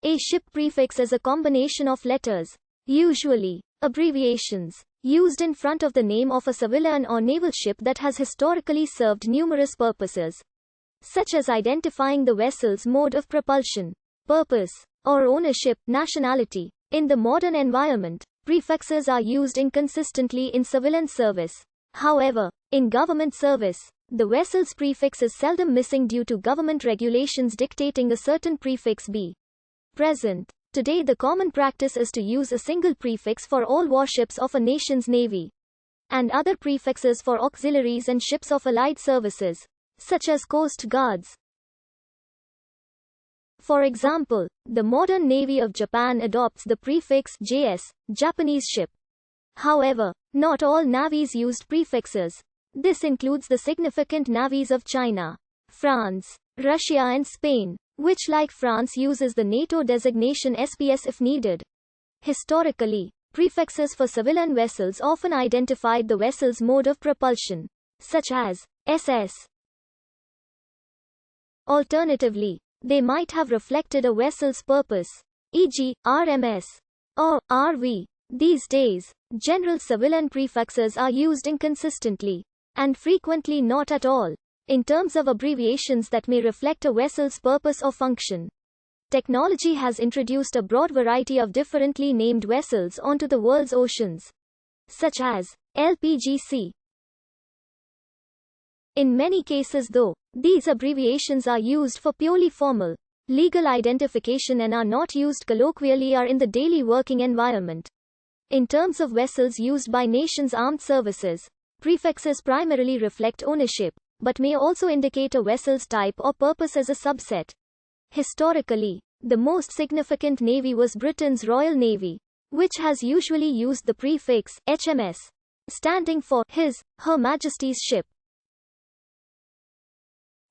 A ship prefix is a combination of letters, usually abbreviations, used in front of the name of a civilian or naval ship that has historically served numerous purposes, such as identifying the vessel's mode of propulsion, purpose, or ownership, nationality. In the modern environment, prefixes are used inconsistently in civilian service. However, in government service, the vessel's prefix is seldom missing due to government regulations dictating a certain prefix be present. Today the common practice is to use a single prefix for all warships of a nation's navy, and other prefixes for auxiliaries and ships of allied services, such as coast guards. For example, the modern Navy of Japan adopts the prefix JS, Japanese ship. However, not all navies used prefixes. This includes the significant navies of China, France, Russia and Spain, which like France uses the NATO designation SPS if needed. Historically, prefixes for civilian vessels often identified the vessel's mode of propulsion, such as SS. Alternatively, they might have reflected a vessel's purpose, e.g., RMS or RV. These days, general civilian prefixes are used inconsistently, and frequently not at all, in terms of abbreviations that may reflect a vessel's purpose or function. Technology has introduced a broad variety of differently named vessels onto the world's oceans, such as LPGC. In many cases though, these abbreviations are used for purely formal, legal identification and are not used colloquially or in the daily working environment. In terms of vessels used by nations' armed services, prefixes primarily reflect ownership, but may also indicate a vessel's type or purpose as a subset. Historically, the most significant navy was Britain's Royal Navy, which has usually used the prefix HMS, standing for His, Her Majesty's ship.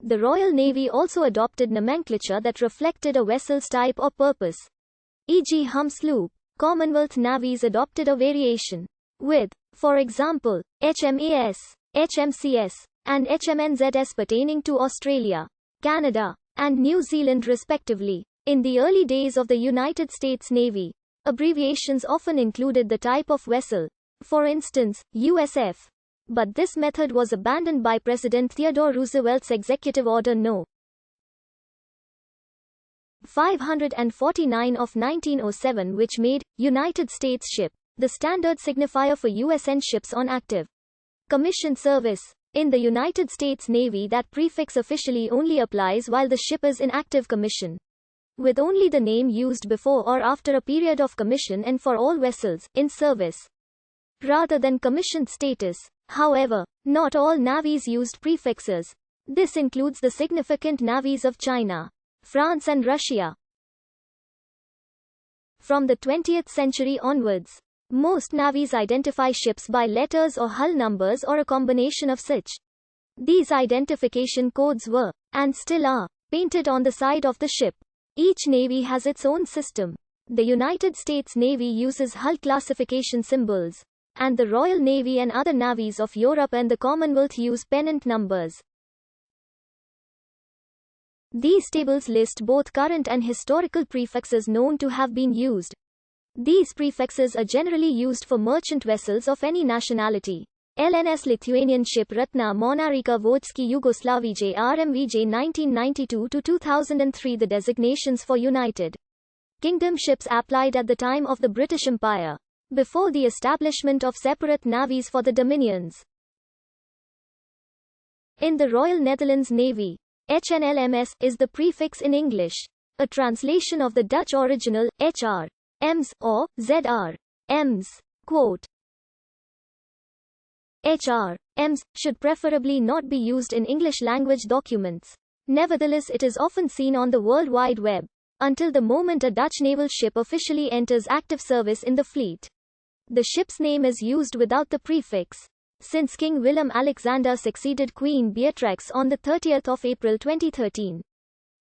The Royal Navy also adopted nomenclature that reflected a vessel's type or purpose, e.g. hum sloop. Commonwealth navies adopted a variation, with, for example, HMAS, HMCS, and HMNZS pertaining to Australia, Canada, and New Zealand respectively. In the early days of the United States Navy, abbreviations often included the type of vessel, for instance, USF. But this method was abandoned by President Theodore Roosevelt's Executive Order No. 549 of 1907, which made United States ship the standard signifier for USN ships on active commission service. In the United States Navy, that prefix officially only applies while the ship is in active commission, with only the name used before or after a period of commission and for all vessels in service, rather than commissioned status. However, not all navies used prefixes. This includes the significant navies of China, France and Russia. From the 20th century onwards, most navies identify ships by letters or hull numbers or a combination of such. These identification codes were, and still are, painted on the side of the ship. Each navy has its own system. The United States Navy uses hull classification symbols, and the Royal Navy and other navies of Europe and the Commonwealth use pennant numbers. These tables list both current and historical prefixes known to have been used. These prefixes are generally used for merchant vessels of any nationality. LNS Lithuanian ship Ratna Monarika Vodski Yugoslavije RMVJ 1992-2003. The designations for United Kingdom ships applied at the time of the British Empire, before the establishment of separate navies for the dominions. In the Royal Netherlands Navy, HNLMS is the prefix in English, a translation of the Dutch original, HR, EMS, or ZR, EMS. Quote, HR, EMS, should preferably not be used in English language documents. Nevertheless, it is often seen on the World Wide Web, until the moment a Dutch naval ship officially enters active service in the fleet. The ship's name is used without the prefix. Since King Willem-Alexander succeeded Queen Beatrix on 30 April 2013,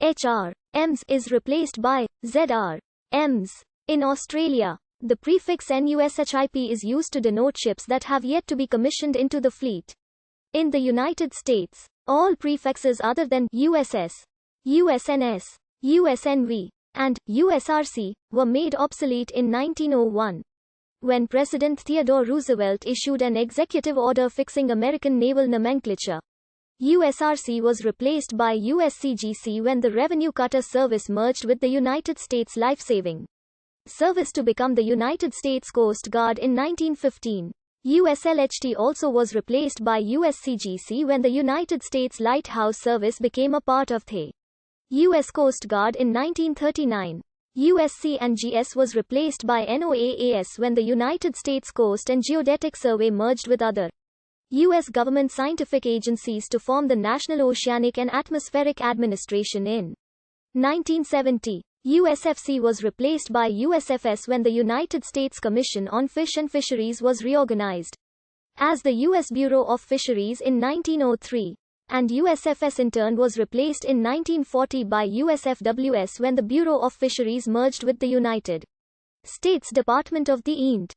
HR, EMS is replaced by ZR, EMS. In Australia, the prefix NUSHIP is used to denote ships that have yet to be commissioned into the fleet. In the United States, all prefixes other than USS, USNS, USNV, and USRC were made obsolete in 1901. When President Theodore Roosevelt issued an executive order fixing American naval nomenclature, USRC was replaced by USCGC when the Revenue Cutter Service merged with the United States Lifesaving Service to become the United States Coast Guard in 1915. USLHT also was replaced by USCGC when the United States Lighthouse Service became a part of the U.S. Coast Guard in 1939. USC&GS was replaced by NOAAS when the United States Coast and Geodetic Survey merged with other U.S. government scientific agencies to form the National Oceanic and Atmospheric Administration in 1970. USFC was replaced by USFS when the United States Commission on Fish and Fisheries was reorganized as the U.S. Bureau of Fisheries in 1903. And USFS in turn was replaced in 1940 by USFWS when the Bureau of Fisheries merged with the United States Department of the Ent.